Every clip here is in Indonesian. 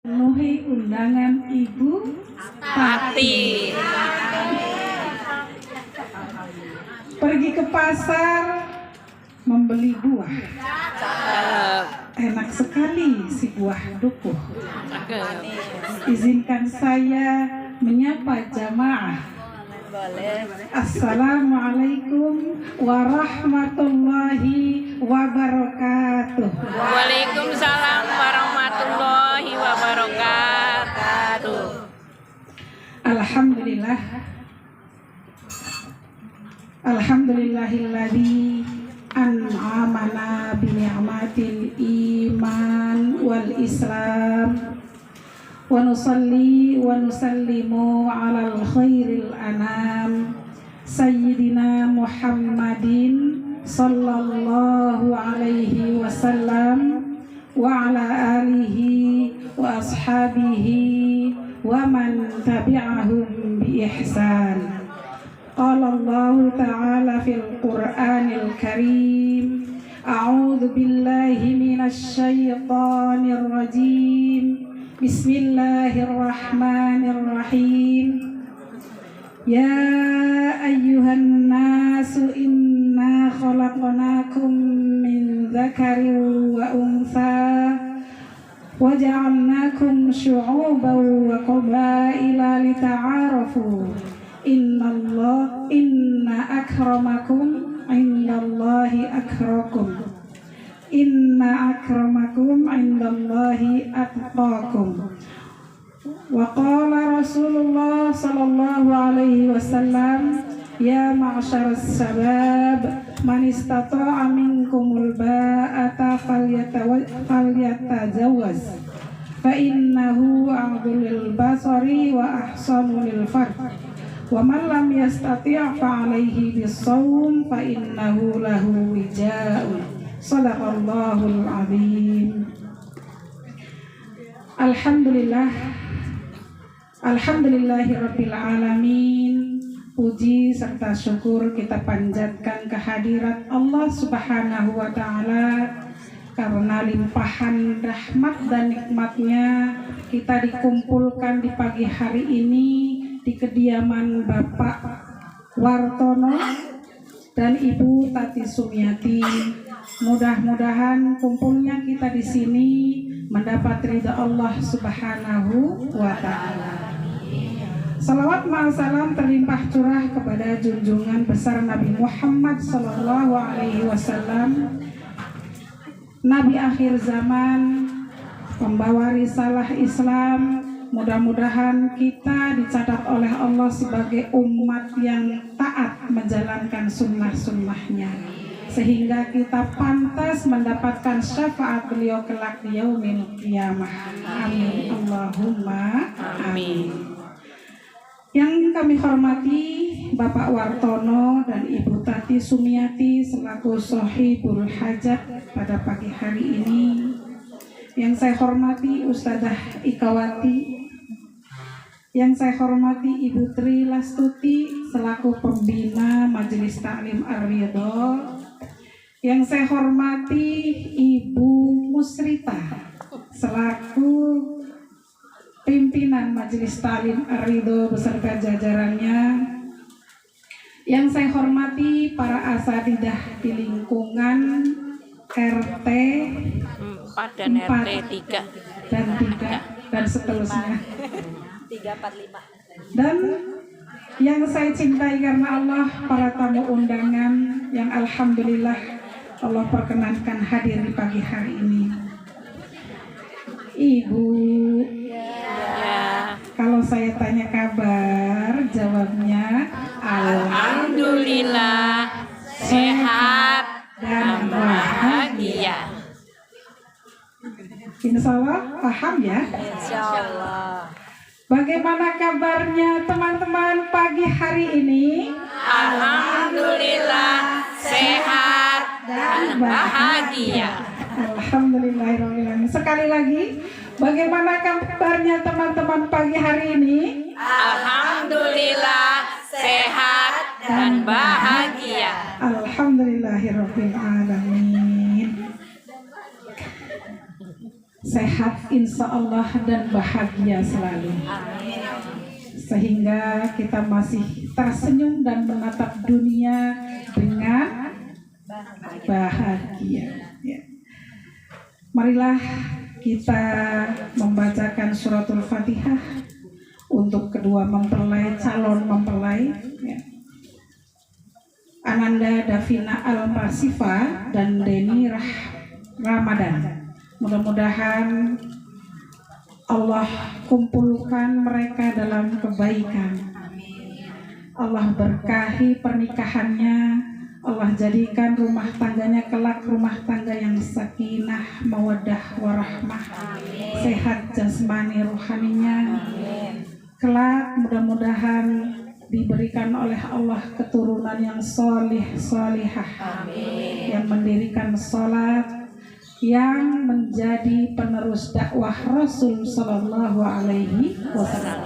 Memenuhi undangan Ibu Tati. Pergi ke pasar membeli buah. Enak sekali si buah dukuh. Izinkan saya menyapa jamaah. Assalamualaikum warahmatullahi wabarakatuh. Waalaikumsalam warahmatullahi wabarakatuh. Alhamdulillah. Alhamdulillahilladzi an'amana bi ni'matil iman wal islam. Wa nusalli wa nusallimu alal khairil anam sayyidina Muhammadin sallallahu alaihi wasallam wa ala alihi wa ashabihi wa man tabi'ahum bi ihsan. Qala Allah ta'ala fil Qur'anil Karim, a'udzu billahi minasy syaithanir rajim. Bismillahirrahmanirrahim. Ya ayyuhan nasu inna khalaqnakum min dzakarin wa untha wa ja'alnakum syu'uban wa qabaila lita'arafu. Inna akramakum indallahi akrakum. Inna akramakum indallahi atqakum. Wa qala Rasulullah sallallahu alaihi wasallam, ya ma'syaras sabab, man istata'a minkumul ba'ata falyatajawaz, fa innahu a'dhulul basari wa ahsanu lil farj, wa man lam yastati' fa alaihi bis-shawm fa innahu lahu wija'un. Sadaqallahul azim. Alhamdulillah. Alhamdulillahirabbil alamin. Puji serta syukur kita panjatkan kehadirat Allah Subhanahu wa taala, karena limpahan rahmat dan nikmatnya kita dikumpulkan di pagi hari ini di kediaman Bapak Wartono dan Ibu Tati Sumiati. Mudah-mudahan kumpulnya kita di sini mendapat ridha Allah Subhanahu wa taala. Salawat ma'asalam terlimpah curah kepada junjungan besar Nabi Muhammad sallallahu alaihi wasallam, Nabi akhir zaman, pembawa risalah Islam. Mudah-mudahan kita dicatat oleh Allah sebagai umat yang taat menjalankan sunnah-sunnahnya, sehingga kita pantas mendapatkan syafaat beliau kelak di yaumil qiyamah. Amin Allahumma amin. Yang kami hormati Bapak Wartono dan Ibu Tati Sumiati selaku Sohibul Hajat pada pagi hari ini. Yang saya hormati Ustadzah Ikawati. Yang saya hormati Ibu Tri Lastuti selaku pembina Majelis Ta'lim Ar-Ridho. Yang saya hormati Ibu Musrita selaku pimpinan Majelis Ta'lim Ar-Ridho beserta jajarannya. Yang saya hormati para asatidzah di lingkungan RT 4 dan RT 3 dan 3 dan seterusnya. 345. Dan yang saya cintai karena Allah, para tamu undangan yang alhamdulillah Allah perkenankan hadir di pagi hari ini. Ibu, Ya. kalau saya tanya kabar, jawabnya Alhamdulillah sehat dan bahagia. Insya Allah paham ya. Insyaallah. Bagaimana kabarnya teman-teman pagi hari ini? Alhamdulillah sehat dan bahagia. Alhamdulillahirrahmanirrahim. Sekali lagi, bagaimana kabarnya teman-teman pagi hari ini? Alhamdulillah sehat dan bahagia. Alhamdulillahirrahmanirrahim. sehat insya Allah dan bahagia selalu. Sehingga kita masih tersenyum dan menatap dunia dengan bahagia. Ya. Marilah kita membacakan suratul Fatihah untuk kedua mempelai, calon mempelai. Ya. Ananda Davina Al-Masifa dan Deni Ramadan. Mudah-mudahan Allah kumpulkan mereka dalam kebaikan. Allah berkahi pernikahannya. Allah jadikan rumah tangganya kelak rumah tangga yang sakinah, mawaddah, warahmah, sehat jasmani rohaninya. Kelak mudah-mudahan diberikan oleh Allah keturunan yang solih solihah, yang mendirikan sholat, yang menjadi penerus dakwah Rasul Sallallahu Alaihi Wasallam.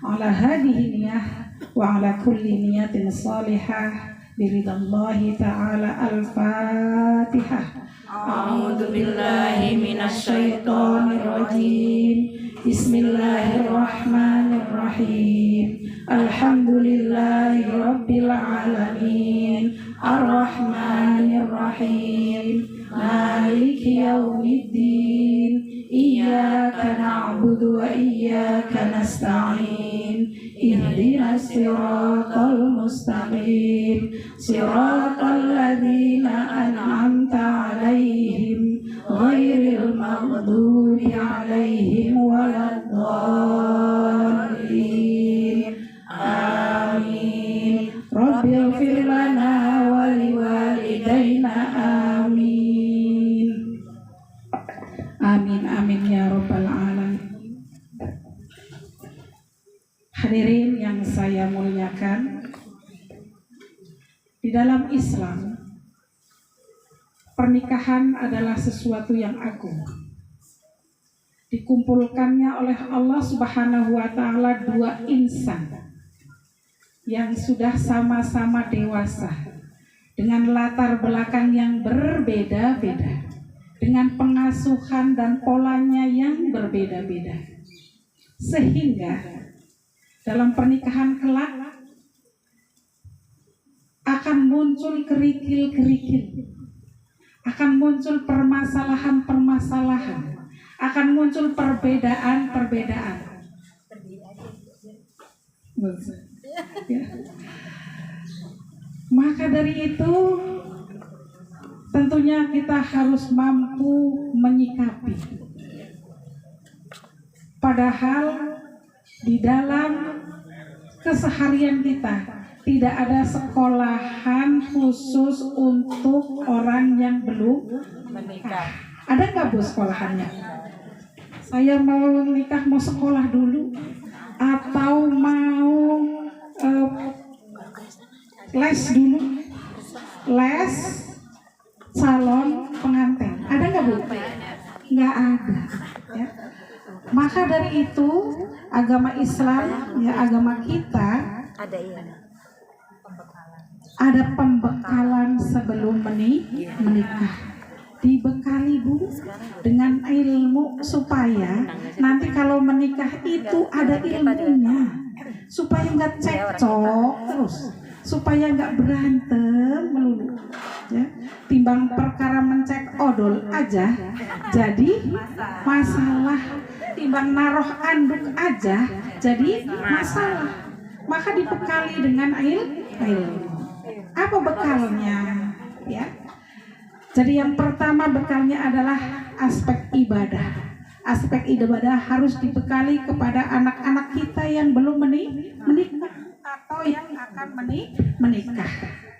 Ala hadihi niyah wa ala kulli niyatin salihah biridallahi ta'ala. Al-Fatihah. A'udzu billahi minasy Syaitonir rajim. Bismillahirrahmanirrahim. Alhamdulillahi rabbil alamin. Ar-Rahmanir-Rahim. Maliki yaumiddin. Iyyaka na'budu wa iyyaka nasta'in. Ihdinas siratal mustaqim. Siratal ladzina an'amta 'alaihim ghairil maghdubi 'alaihim waladdallin. Amin. Rabbighfir lana wa liwalidayna. Amin. Amin amin ya rabbal alamin. Hadirin yang saya muliakan, di dalam Islam pernikahan adalah sesuatu yang agung. Dikumpulkannya oleh Allah Subhanahu wa taala dua insan yang sudah sama-sama dewasa dengan latar belakang yang berbeda-beda, dengan pengasuhan dan polanya yang berbeda-beda, sehingga dalam pernikahan kelak akan muncul kerikil-kerikil, akan muncul permasalahan-permasalahan, akan muncul perbedaan-perbedaan. Ya. Maka dari itu tentunya kita harus mampu menyikapi. Padahal di dalam keseharian kita tidak ada sekolahan khusus untuk orang yang belum menikah. Ada nggak Bu sekolahannya? Saya mau nikah, mau sekolah dulu atau mau les dulu, les calon pengantin. Ada nggak Bu? Nggak ada. Ya. Maka dari itu agama Islam, ya agama kita ada pembekalan sebelum menikah. Dibekali Bu dengan ilmu supaya nanti kalau menikah itu ada ilmunya, supaya nggak cekcok terus, supaya nggak berantem melulu, ya. Timbang perkara mencek odol aja jadi masalah, timbang naruh anduk aja jadi masalah. Maka dibekali dengan ilmu. Apa bekalnya? Ya. Jadi yang pertama bekalnya adalah aspek ibadah. Aspek ibadah harus dibekali kepada anak-anak kita yang belum menikah atau yang akan menikah.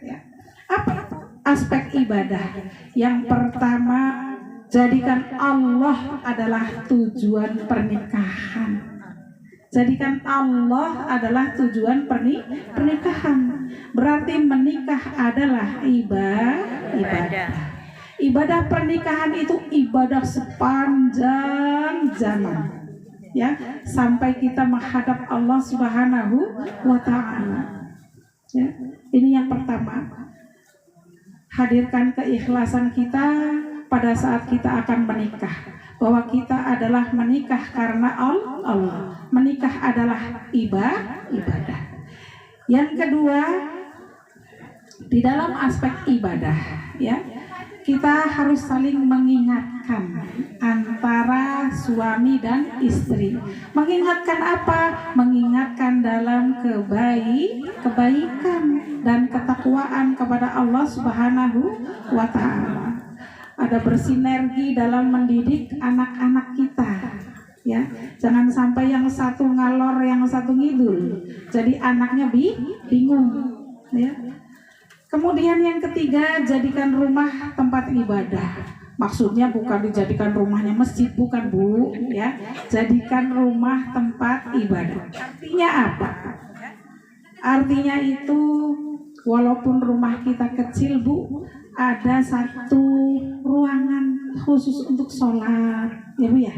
Ya. Apa itu aspek ibadah? Yang pertama, jadikan Allah adalah tujuan pernikahan. Jadikan Allah adalah tujuan pernikahan. Berarti menikah adalah ibadah. Ibadah pernikahan itu ibadah sepanjang zaman, ya, sampai kita menghadap Allah Subhanahu wa taala. Ya, ini yang pertama. Hadirkan keikhlasan kita pada saat kita akan menikah, bahwa kita adalah menikah karena Allah. Menikah adalah ibadah. Yang kedua, di dalam aspek ibadah, ya, kita harus saling mengingatkan antara suami dan istri. Mengingatkan apa? Mengingatkan dalam kebaikan dan ketakwaan kepada Allah Subhanahu wa Ta'ala. Ada bersinergi dalam mendidik anak-anak kita, ya. Jangan sampai yang satu ngalor, yang satu ngidul, jadi anaknya bingung, ya. Kemudian yang ketiga, jadikan rumah tempat ibadah. Maksudnya bukan dijadikan rumahnya masjid, bukan Bu, ya. Jadikan rumah tempat ibadah. Artinya apa? Artinya itu walaupun rumah kita kecil Bu, ada satu ruangan khusus untuk sholat, ya Bu ya.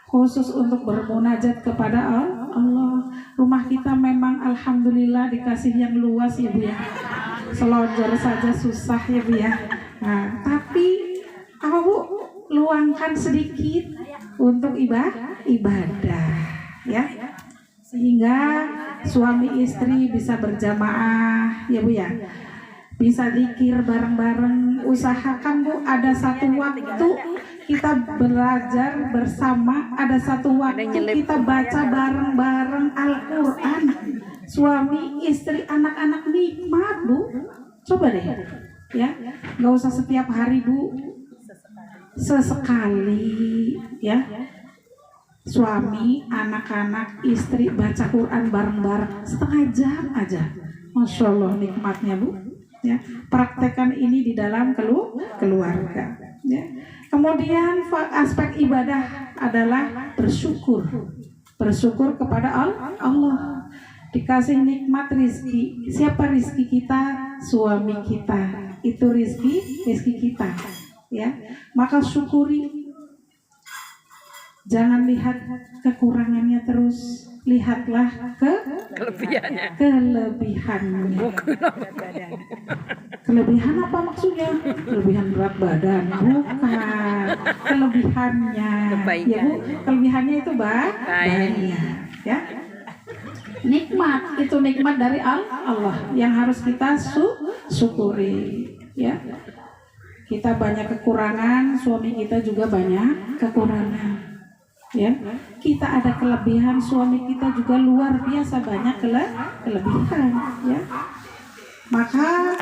Khusus untuk bermunajat kepada Allah. Rumah kita memang alhamdulillah dikasih yang luas ya Bu ya. Selonjor saja susah ya Bu ya. Nah, tapi apa Bu? Luangkan sedikit untuk ibadah ya. Sehingga suami istri bisa berjamaah ya Bu ya. Bisa zikir bareng-bareng. Usahakan Bu, ada satu waktu kita belajar bersama, ada satu waktu kita baca bareng-bareng Al-Quran. Suami, istri, anak-anak nikmat Bu. Coba deh, ya, nggak usah setiap hari Bu, sesekali, ya. Suami, anak-anak, istri baca Quran bareng-bareng setengah jam aja. Masya Allah nikmatnya Bu. Ya, praktekkan ini di dalam keluarga. Ya. Kemudian aspek ibadah adalah bersyukur kepada Allah. Dikasih nikmat rizki. Siapa rizki kita? Suami kita. Itu rizki kita. Ya, maka syukuri. Jangan lihat kekurangannya terus, lihatlah kelebihannya. Kelebihan apa maksudnya? Kelebihan berat badan, bukan. Kelebihannya, ya Bu. Kelebihannya itu banyak, ya. Nikmat, itu nikmat dari Allah yang harus kita syukuri, ya. Kita banyak kekurangan, suami kita juga banyak kekurangan, ya. Kita ada kelebihan, suami kita juga luar biasa banyak kelebihan, ya. Maka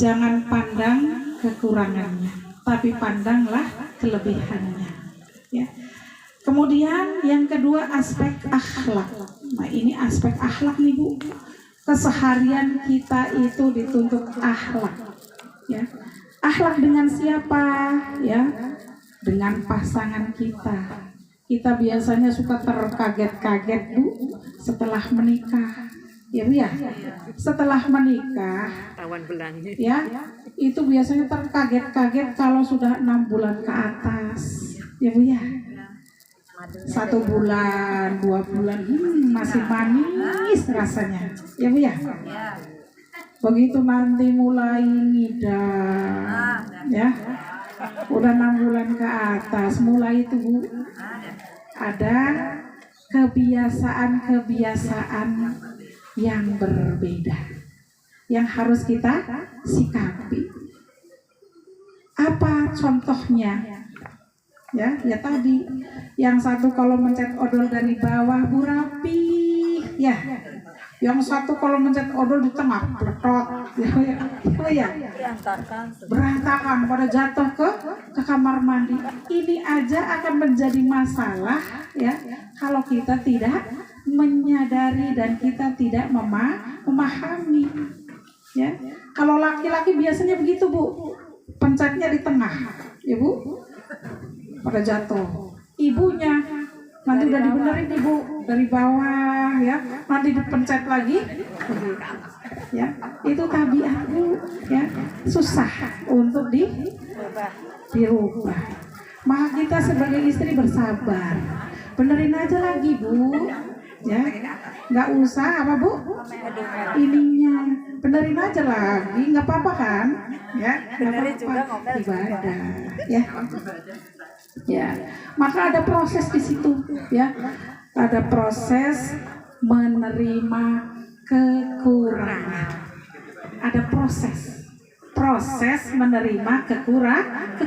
jangan pandang kekurangannya, tapi pandanglah kelebihannya, ya. Kemudian yang kedua aspek akhlak. Nah ini aspek akhlak nih Bu. Keseharian kita itu dituntut akhlak, ya. Akhlak dengan siapa? Ya, dengan pasangan kita. Kita biasanya suka terkaget-kaget Bu setelah menikah. Ya Bu ya. Setelah menikah, ya, itu biasanya terkaget-kaget kalau sudah 6 bulan ke atas. Ya Bu ya. 1 bulan, 2 bulan, masih manis rasanya. Ya Bu ya. Begitu nanti mulai ngidam, ya, udah 6 bulan ke atas, mulai itu Bu, ada kebiasaan yang berbeda yang harus kita sikapi. Apa contohnya? Ya tadi, yang satu kalau mencet odol dari bawah Bu rapi, ya. Yang satu kalau mencet odol di tengah pletot, ya. Berantakan pada jatuh ke kamar mandi. Ini aja akan menjadi masalah, ya, kalau kita tidak menyadari dan kita tidak memahami, ya. Kalau laki-laki biasanya begitu Bu, pencetnya di tengah, ya Bu, pada jatuh. Ibunya nanti udah dibenerin Ibu dari bawah, ya, nanti dipencet lagi, ya. Itu tabiat Bu, ya, susah untuk dirubah. Maka kita sebagai istri bersabar, benerin aja lagi Bu, ya. Nggak usah apa Bu? Ininya benerin aja lagi, nggak apa-apa kan? Ya, benerin juga ibadah, ya. Ya, maka ada proses di situ, ya. Ada proses menerima kekurangan. Ada proses menerima kekurangan.